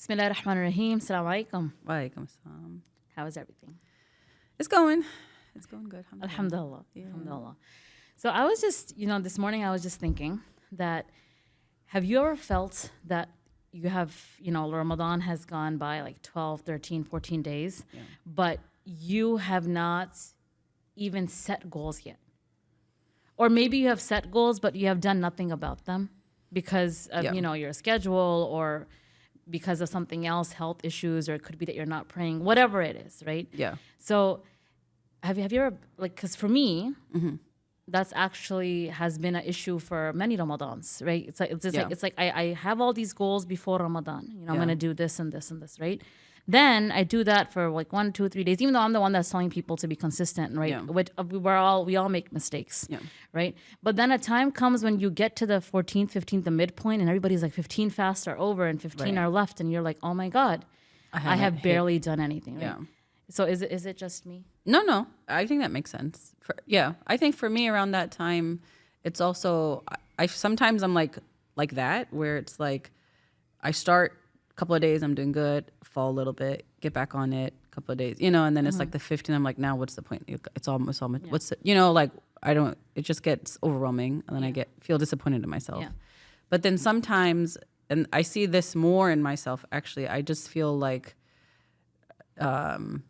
Bismillah ar-Rahman ar-Rahim. Assalamu alaikum. Walaikum assalam. How is everything? It's going good. Alhamdulillah. Yeah. Alhamdulillah. So I was just, this morning I was just thinking that have you ever felt that you have, Ramadan has gone by like 12, 13, 14 days, but you have not even set goals yet? Or maybe you have set goals, but you have done nothing about them because of, your schedule or because of something else, health issues, or it could be that you're not praying, whatever it is, right? Yeah. So have you ever, because for me, that's actually has been an issue for many Ramadans, right? It's like I have all these goals before Ramadan. I'm going to do this and this and this, right? Then I do that for like 1, 2, 3 days, even though I'm the one that's telling people to be consistent, right? Yeah. We all make mistakes, right? But then a time comes when you get to the 14th, 15th, the midpoint, and everybody's like 15 fasts are over and 15 are left, and you're like, oh my God, I have barely done anything, right? Yeah. So is it just me? No. I think that makes sense. I think for me around that time, it's also I sometimes I'm like that where it's like I start a couple of days, I'm doing good, fall a little bit, get back on it, a couple of days, and then it's like the 15th, I'm like, now what's the point? It's almost what's the, it just gets overwhelming, and then I feel disappointed in myself. Yeah. But then sometimes, and I see this more in myself actually, I just feel like, and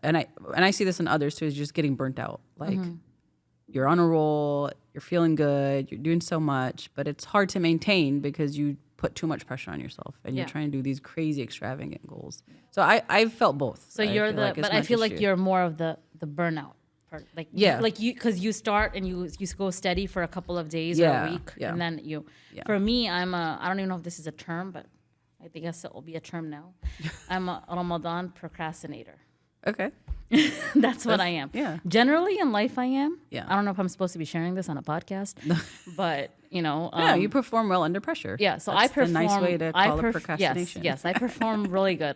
I see this in others too, is just getting burnt out. Like you're on a roll, you're feeling good, you're doing so much, but it's hard to maintain because you put too much pressure on yourself and you're trying to do these crazy extravagant goals. So I've felt both. So you're but I feel like you're more of the burnout part. Because you start and you go steady for a couple of days or a week, and then for me, I don't even know if this is a term, but I guess it will be a term now. I'm a Ramadan procrastinator. Okay. That's what I am. Yeah. Generally in life I am. Yeah. I don't know if I'm supposed to be sharing this on a podcast, but you perform well under pressure. Yeah. So That's I perform. a nice way to call it procrastination. Yes, I perform really good.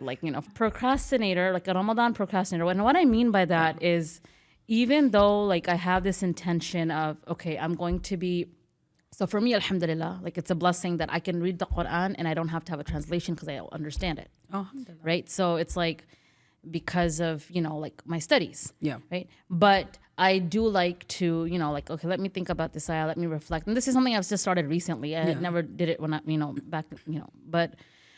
Procrastinator, like a Ramadan procrastinator. And what I mean by that is, even though like I have this intention of, okay, I'm going to be. So for me, alhamdulillah, like it's a blessing that I can read the Quran and I don't have to have a translation because I understand it. Oh, right. So it's like, because of, like my studies. Yeah. Right. But I do like to, okay, let me think about this ayah, let me reflect. And this is something I've just started recently. I never did it when I, back,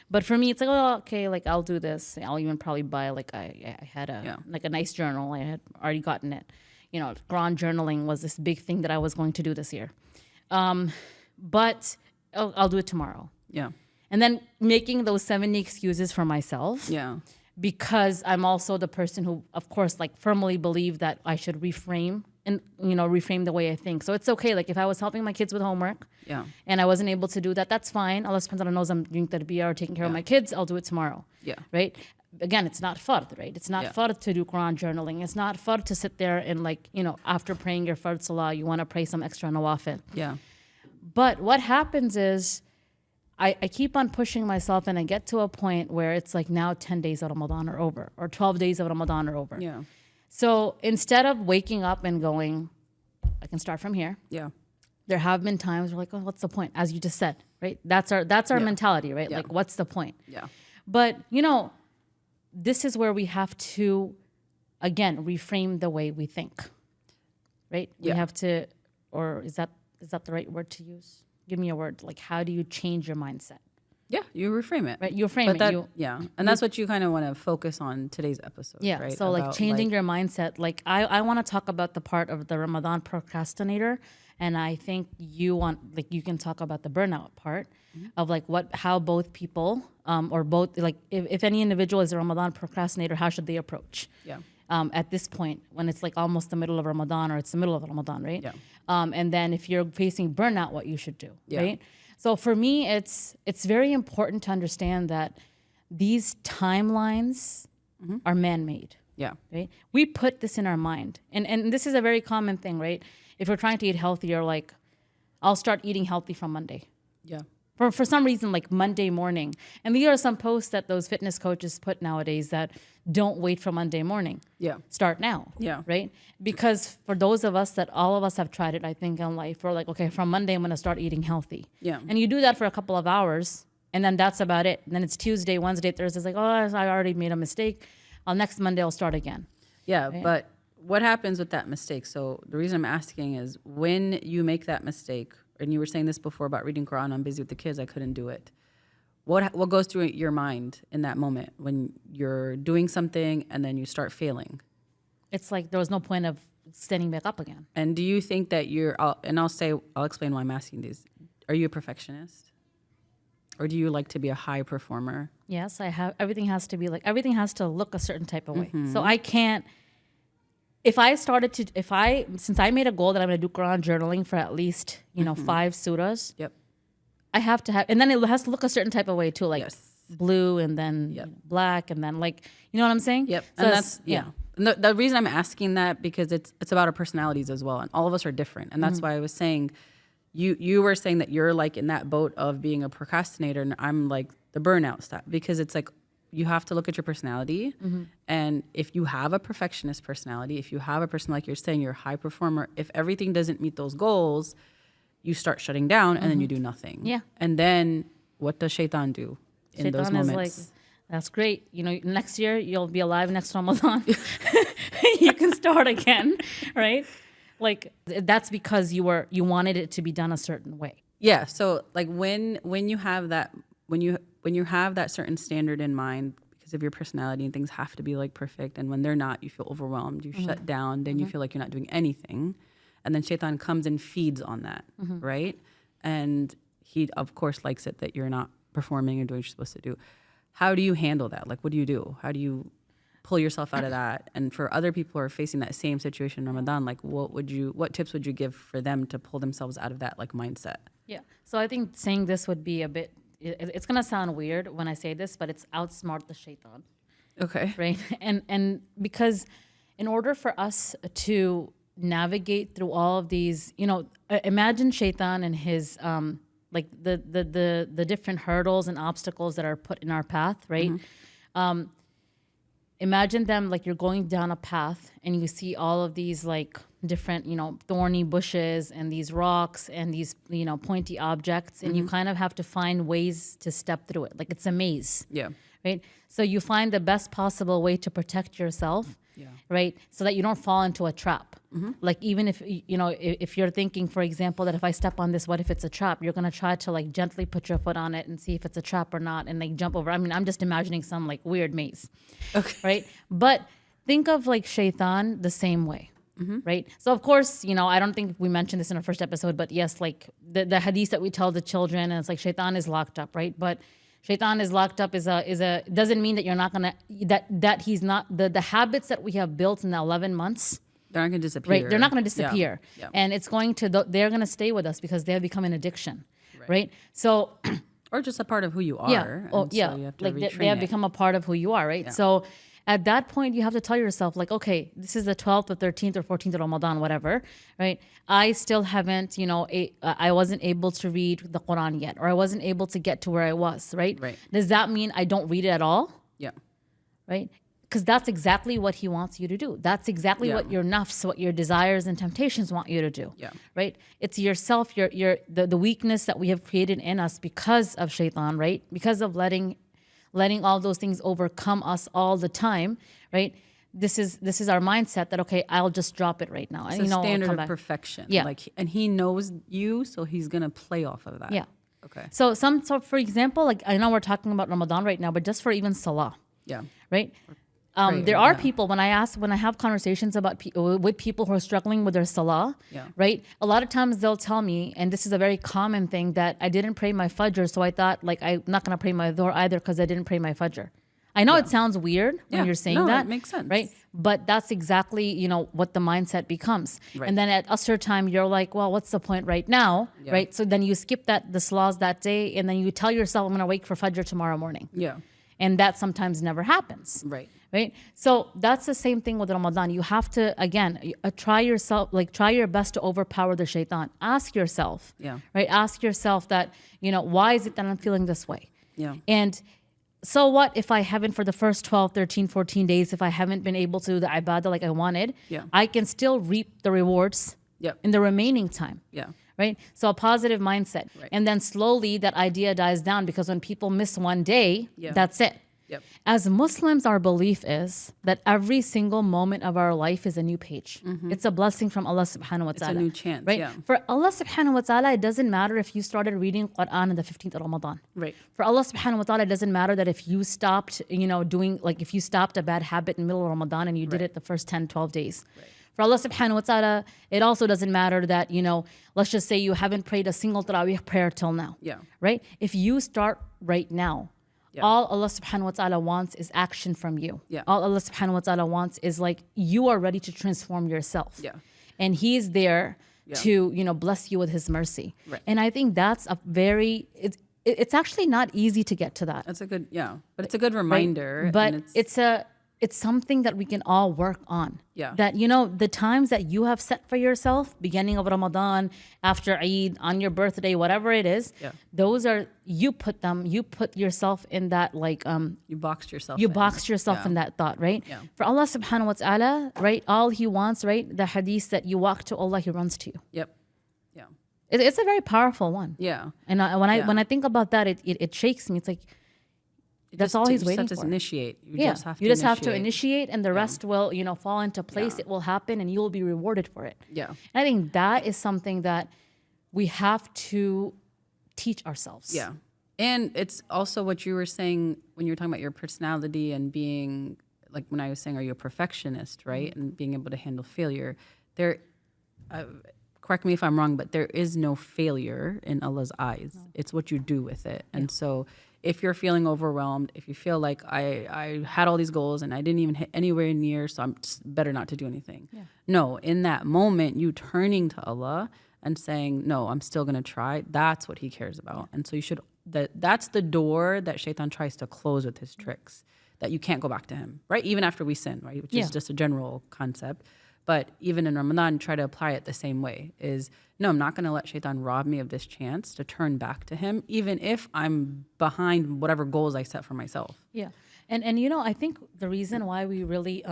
but for me, it's like, oh, okay, like I'll do this. I'll even probably buy, like I had like a nice journal. I had already gotten it. Quran journaling was this big thing that I was going to do this year. But I'll do it tomorrow. Yeah. And then making those 70 excuses for myself. Yeah. Because I'm also the person who, of course, like firmly believe that I should reframe and, reframe the way I think. So it's okay. Like if I was helping my kids with homework and I wasn't able to do that, that's fine. Allah subhanahu wa ta'ala knows I'm doing tarbiyah or taking care of my kids. I'll do it tomorrow. Yeah. Right? Again, it's not fard, right? It's not fard to do Quran journaling. It's not fard to sit there and after praying your fard salah, you want to pray some extra nawafil. Yeah. But what happens is, I keep on pushing myself and I get to a point where it's like now 10 days of Ramadan are over or 12 days of Ramadan are over. Yeah. So instead of waking up and going, I can start from here. Yeah. There have been times where like, oh, what's the point? As you just said, right? That's our mentality, right? Yeah. Like, what's the point? Yeah. But, this is where we have to, again, reframe the way we think, right? Yeah. We have to, or is that the right word to use? Give me a word. Like, how do you change your mindset? Yeah, you reframe it. Right, you frame it. And that's what you kind of want to focus on today's episode. Yeah, right? So like changing your mindset. Like I want to talk about the part of the Ramadan procrastinator, and I think you can talk about the burnout part of like how both people or both like if any individual is a Ramadan procrastinator, how should they approach? Yeah. At this point when it's like almost the middle of Ramadan or it's the middle of Ramadan, right? Yeah. And then if you're facing burnout, what you should do, right? So for me, it's very important to understand that these timelines are man-made. Yeah. Right? We put this in our mind. And this is a very common thing, right? If we're trying to eat healthy, you're like, I'll start eating healthy from Monday. Yeah. For some reason, like Monday morning. And these are some posts that those fitness coaches put nowadays that don't wait for Monday morning. Yeah. Start now. Yeah. Right? Because for those of us that all of us have tried it, I think in life, we're like, okay, from Monday, I'm going to start eating healthy. Yeah. And you do that for a couple of hours And then that's about it. And then it's Tuesday, Wednesday, Thursday. It's like, oh, I already made a mistake. Next Monday I'll start again. Yeah, right? But what happens with that mistake? So the reason I'm asking is when you make that mistake, and you were saying this before about reading Quran, I'm busy with the kids, I couldn't do it. What goes through your mind in that moment when you're doing something and then you start failing? It's like there was no point of standing back up again. And do you think that I'll explain why I'm asking these. Are you a perfectionist? Or do you like to be a high performer? Yes, I have. Everything has to look a certain type of way. So I can't, since I made a goal that I'm going to do Quran journaling for at least, 5 surahs. Yep. I have to have, and then it has to look a certain type of way too, like blue and then black and then like, you know what I'm saying? Yep. So and that's, And the reason I'm asking that because it's about our personalities as well. And all of us are different. And that's why I was saying, you were saying that you're like in that boat of being a procrastinator and I'm like the burnout stuff, because it's like, you have to look at your personality. And if you have a perfectionist personality, if you have a person like you're saying, you're a high performer, if everything doesn't meet those goals, you start shutting down and then you do nothing. Yeah. And then what does Shaytan do in those moments? Is like, that's great. Next year you'll be alive next Ramadan. You can start again, right? Like that's because you wanted it to be done a certain way. Yeah. So like when you have that, when you have that certain standard in mind because of your personality and things have to be like perfect, and when they're not, you feel overwhelmed, you shut down, then you feel like you're not doing anything. And then Shaytan comes and feeds on that, right? And he, of course, likes it that you're not performing and doing what you're supposed to do. How do you handle that? Like, what do you do? How do you pull yourself out of that? And for other people who are facing that same situation in Ramadan, like, what tips would you give for them to pull themselves out of that, like, mindset? Yeah. So I think saying this would be a bit, it's going to sound weird when I say this, but it's outsmart the Shaytan. Okay. Right? And because in order for us to navigate through all of these, imagine Shaytan and his like the different hurdles and obstacles that are put in our path, right? Imagine them like you're going down a path and you see all of these like different, thorny bushes and these rocks and these, pointy objects, and you kind of have to find ways to step through it. Like it's a maze. Yeah. Right? So you find the best possible way to protect yourself. Yeah. Right? So that you don't fall into a trap. Like even if you're thinking, for example, that if I step on this, what if it's a trap? You're going to try to like gently put your foot on it and see if it's a trap or not and like jump over. I mean, I'm just imagining some like weird maze. Okay. Right? But think of like Shaytan the same way. Right? So of course, I don't think we mentioned this in our first episode, but yes, like the hadith that we tell the children, and it's like Shaytan is locked up, right? But Shaytan is locked up doesn't mean that you're not gonna that he's not the habits that we have built in the 11 months. They're not gonna disappear. Right, they're not gonna disappear, Yeah. and it's going to they're gonna stay with us because they have become an addiction, right? So, or just a part of who you are. So you have to like they have become a part of who you are, right? Yeah. So at that point, you have to tell yourself, like, okay, this is the 12th or 13th or 14th of Ramadan, whatever, right? I still haven't, I wasn't able to read the Quran yet, or I wasn't able to get to where I was, right? Right. Does that mean I don't read it at all? Yeah. Right? Because that's exactly what he wants you to do. That's exactly what your nafs, what your desires and temptations want you to do. Yeah. Right? It's yourself, the weakness that we have created in us because of Shaytan, right? Because of letting all those things overcome us all the time, right? This is our mindset that, okay, I'll just drop it right now. It's a standard of perfection. Yeah. And he knows you, so he's going to play off of that. Yeah. Okay. So for example, like I know we're talking about Ramadan right now, but just for even Salah. Yeah. Right? There are people, when I have conversations about with people who are struggling with their Salah, right? A lot of times they'll tell me, and this is a very common thing, that I didn't pray my Fajr, so I thought like I'm not going to pray my Dhuhr either because I didn't pray my Fajr. I know it sounds weird when you're saying that. It makes sense. Right? But that's exactly, what the mindset becomes. Right. And then at Asr time, you're like, well, what's the point right now? Yeah. Right? So then you skip the salahs that day, and then you tell yourself, I'm going to wake for Fajr tomorrow morning. Yeah. And that sometimes never happens. Right. Right. So that's the same thing with Ramadan. You have to, again, try your best to overpower the Shaytan. Ask yourself, right? Ask yourself that, why is it that I'm feeling this way? Yeah. And so what if I haven't, for the first 12, 13, 14 days, if I haven't been able to do the ibadah like I wanted, I can still reap the rewards in the remaining time. Yeah. right? So a positive mindset. Right. And then slowly that idea dies down, because when people miss one day, that's it. Yep. As Muslims, our belief is that every single moment of our life is a new page. It's a blessing from Allah subhanahu wa ta'ala. It's a new chance, right? yeah. For Allah subhanahu wa ta'ala, it doesn't matter if you started reading Quran on the 15th of Ramadan. Right. For Allah subhanahu wa ta'ala, it doesn't matter that if you stopped, if you stopped a bad habit in the middle of Ramadan and you did it the first 10, 12 days. Right. For Allah subhanahu wa ta'ala, it also doesn't matter that, let's just say you haven't prayed a single Taraweeh prayer till now. Yeah. Right? If you start right now, all Allah subhanahu wa ta'ala wants is action from you. Yeah. All Allah subhanahu wa ta'ala wants is like you are ready to transform yourself. Yeah. And He's there to, bless you with His mercy. Right. And I think that's it's actually not easy to get to that. That's a good, but it's a good reminder. Right? But it's something that we can all work on. Yeah. That, the times that you have set for yourself, beginning of Ramadan, after Eid, on your birthday, whatever it is, those are, you put yourself in that, you boxed yourself in that thought, right? Yeah. For Allah subhanahu wa ta'ala, right, all He wants, right, the hadith that you walk to Allah, He runs to you. Yep. Yeah. It's a very powerful one. Yeah. And when I think about that, it shakes me. It's like, that's all He's waiting for. You just initiate. You just have to initiate, and the rest will, fall into place. It will happen, and you will be rewarded for it. Yeah. And I think that is something that we have to teach ourselves. Yeah. And it's also what you were saying when you were talking about your personality and being, like when I was saying, are you a perfectionist, right? And being able to handle failure. Correct me if I'm wrong, but there is no failure in Allah's eyes. No. It's what you do with it. And so if you're feeling overwhelmed, if you feel like I had all these goals and I didn't even hit anywhere near, so I'm just better not to do anything. Yeah. No, in that moment, you turning to Allah and saying, no, I'm still going to try. That's what He cares about. And so you should, that's the door that Shaytan tries to close with his tricks, that you can't go back to him, right? Even after we sin, right? Which is just a general concept. But even in Ramadan, try to apply it the same way. Is, no, I'm not going to let Shaitan rob me of this chance to turn back to him, even if I'm behind whatever goals I set for myself. Yeah. And I think the reason why we really,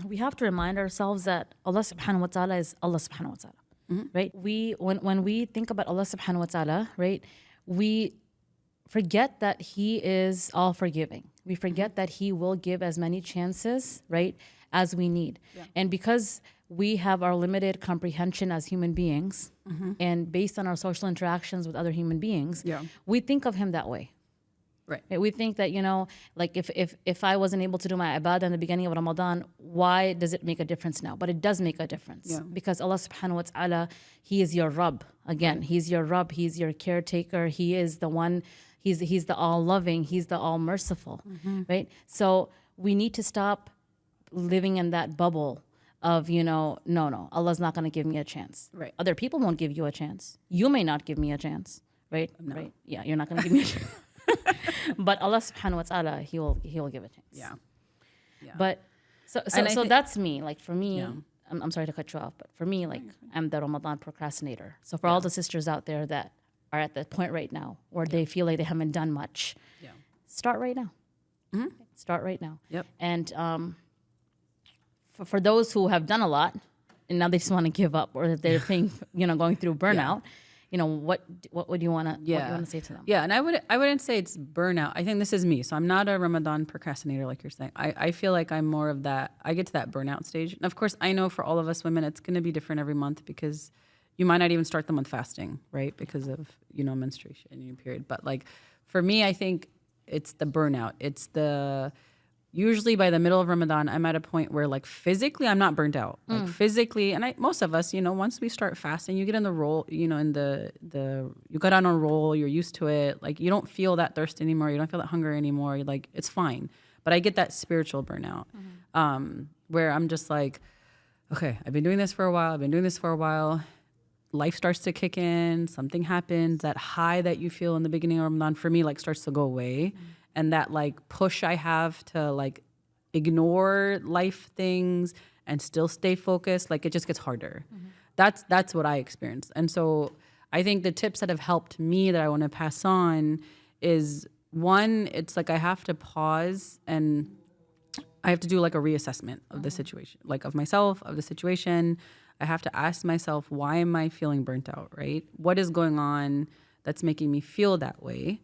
we have to remind ourselves that Allah subhanahu wa ta'ala is Allah subhanahu wa ta'ala, right? When we think about Allah subhanahu wa ta'ala, right, we forget that He is all forgiving. We forget that He will give as many chances, right, as we need. Yeah. And because we have our limited comprehension as human beings, and based on our social interactions with other human beings, we think of Him that way. Right. We think that, like if I wasn't able to do my ibadah in the beginning of Ramadan, why does it make a difference now? But it does make a difference. Yeah. Because Allah subhanahu wa ta'ala, He is your Rabb. Again, He's your Rabb. He's your caretaker. He is the one, He's the all-loving. He's the all-merciful. Right? So we need to stop living in that bubble of, no, Allah's not going to give me a chance. Right. Other people won't give you a chance. You may not give me a chance. Right? No. Right? Yeah, you're not going to give me a chance. But Allah subhanahu wa ta'ala, He will give a chance. Yeah. But so that's me. Like for me, I'm sorry to cut you off, but for me, like I'm the Ramadan procrastinator. So for all the sisters out there that are at the point right now where they feel like they haven't done much, start right now. Start right now. Yep. And for those who have done a lot and now they just want to give up, or that they're going through burnout, what would you want to say to them? Yeah, and I wouldn't say it's burnout. I think this is me. So I'm not a Ramadan procrastinator like you're saying. I feel like I'm more of that. I get to that burnout stage. And of course, I know for all of us women, it's going to be different every month, because you might not even start the month fasting, right? Because of, menstruation in your period. But like for me, I think it's the burnout. It's usually by the middle of Ramadan, I'm at a point where like physically I'm not burnt out. Like physically, and most of us, once we start fasting, you get in the roll, in the you got on a roll, you're used to it. Like you don't feel that thirst anymore. You don't feel that hunger anymore. You're like, it's fine. But I get that spiritual burnout where I'm just like, okay, I've been doing this for a while. Life starts to kick in. Something happens. That high that you feel in the beginning of Ramadan for me like starts to go away. And that like push I have to like ignore life things and still stay focused, like it just gets harder. That's what I experienced. And so I think the tips that have helped me that I want to pass on is, one, it's like I have to pause and I have to do like a reassessment of the situation, like of myself, of the situation. I have to ask myself, why am I feeling burnt out, right? What is going on that's making me feel that way?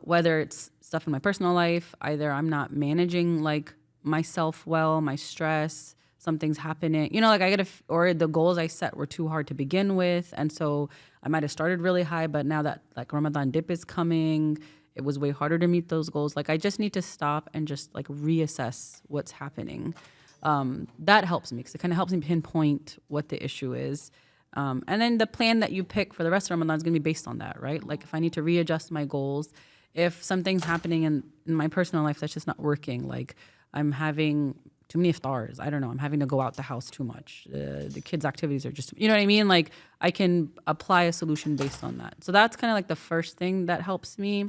Whether it's stuff in my personal life, either I'm not managing like myself well, my stress, something's happening, like or the goals I set were too hard to begin with. And so I might have started really high, but now that like Ramadan dip is coming, it was way harder to meet those goals. Like I just need to stop and just like reassess what's happening. That helps me because it kind of helps me pinpoint what the issue is. And then the plan that you pick for the rest of Ramadan is going to be based on that, right? Like if I need to readjust my goals, if something's happening in my personal life that's just not working, like I'm having too many iftars, I don't know, I'm having to go out the house too much. The kids' activities are just, you know what I mean? Like I can apply a solution based on that. So that's kind of like the first thing that helps me.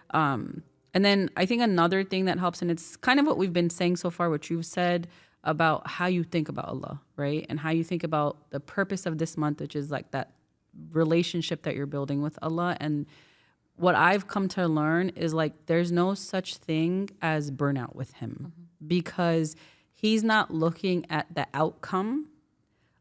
And then I think another thing that helps, and it's kind of what we've been saying so far, what you've said about how you think about Allah, right? And how you think about the purpose of this month, which is like that relationship that you're building with Allah. And what I've come to learn is like there's no such thing as burnout with Him, because He's not looking at the outcome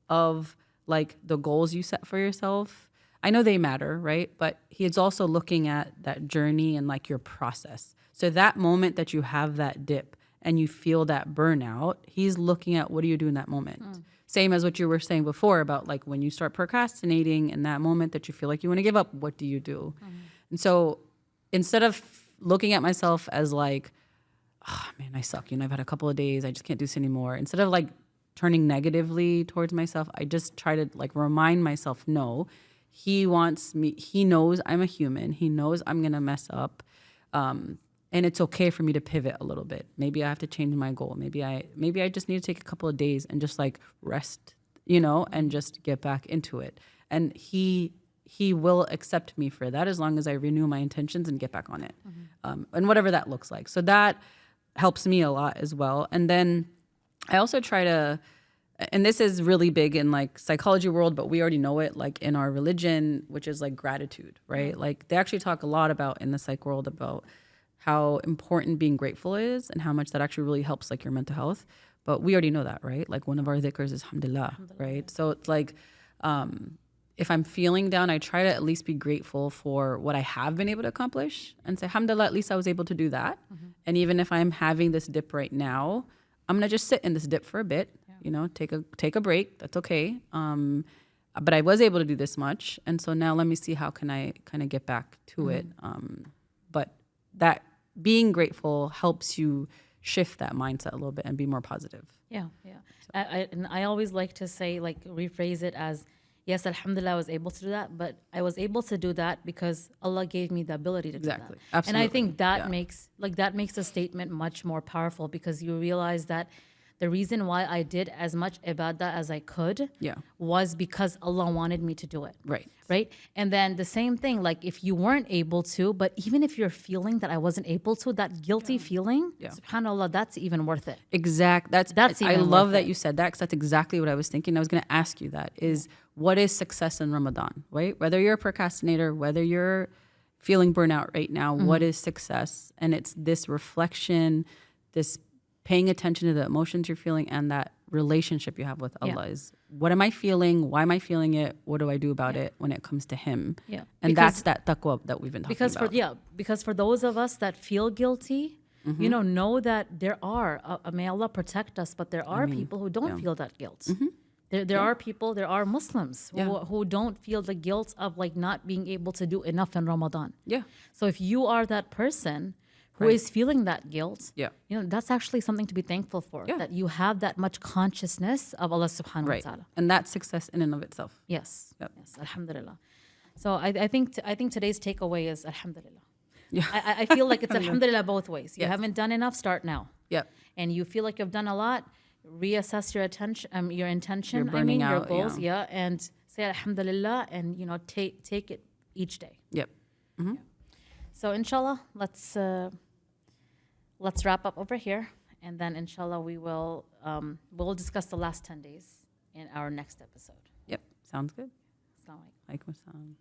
of like the goals you set for yourself. I know they matter, right? But He's also looking at that journey and like your process. So that moment that you have that dip and you feel that burnout, He's looking at what do you do in that moment. Same as what you were saying before about like when you start procrastinating in that moment that you feel like you want to give up, what do you do? And so instead of looking at myself as like, oh man, I suck, I've had a couple of days, I just can't do this anymore. Instead of like turning negatively towards myself, I just try to like remind myself, no, He wants me, He knows I'm a human, He knows I'm going to mess up. And it's okay for me to pivot a little bit. Maybe I have to change my goal. Maybe I just need to take a couple of days and just like rest, and just get back into it. And He will accept me for that as long as I renew my intentions and get back on it. And whatever that looks like. So that helps me a lot as well. And then I also try to, and this is really big in like psychology world, but we already know it like in our religion, which is like gratitude, right? Like they actually talk a lot about in the psych world about how important being grateful is and how much that actually really helps like your mental health. But we already know that, right? Like one of our dhikrs is alhamdulillah, right? So it's like, if I'm feeling down, I try to at least be grateful for what I have been able to accomplish and say, alhamdulillah, at least I was able to do that. And even if I'm having this dip right now, I'm gonna just sit in this dip for a bit, take a break. That's okay. But I was able to do this much. And so now let me see how can I kind of get back to it. But that being grateful helps you shift that mindset a little bit and be more positive. Yeah. And I always like to say, like, rephrase it as, yes, alhamdulillah, I was able to do that, but I was able to do that because Allah gave me the ability to do that. Absolutely. And I think that makes the statement much more powerful, because you realize that the reason why I did as much ibadah as I could was because Allah wanted me to do it. Right? And then the same thing, like if you weren't able to, but even if you're feeling that I wasn't able to, that guilty feeling, subhanAllah, that's even worth it. That's I love that you said that, because that's exactly what I was thinking. I was going to ask you that is, what is success in Ramadan, right? Whether you're a procrastinator, whether you're feeling burnout right now, what is success? And it's this reflection, this paying attention to the emotions you're feeling and that relationship you have with Allah is, what am I feeling? Why am I feeling it? What do I do about it when it comes to Him? And that's that taqwa that we've been talking about. Because for those of us that feel guilty, know that there are, may Allah protect us, but there are people who don't feel that guilt. There are people, there are Muslims who don't feel the guilt of like not being able to do enough in Ramadan. So if you are that person who is feeling that guilt, that's actually something to be thankful for, that you have that much consciousness of Allah subhanahu wa ta'ala. And that's success in and of itself. Yes, alhamdulillah. So I think today's takeaway is alhamdulillah. I feel like it's alhamdulillah both ways. You haven't done enough, start now. And you feel like you've done a lot, reassess your intention, your goals, and say alhamdulillah, and take it each day. So inshallah, let's wrap up over here, and then inshallah we'll discuss the last 10 days in our next episode. Sounds good. Assalamu alaikum. Alaikum assalam.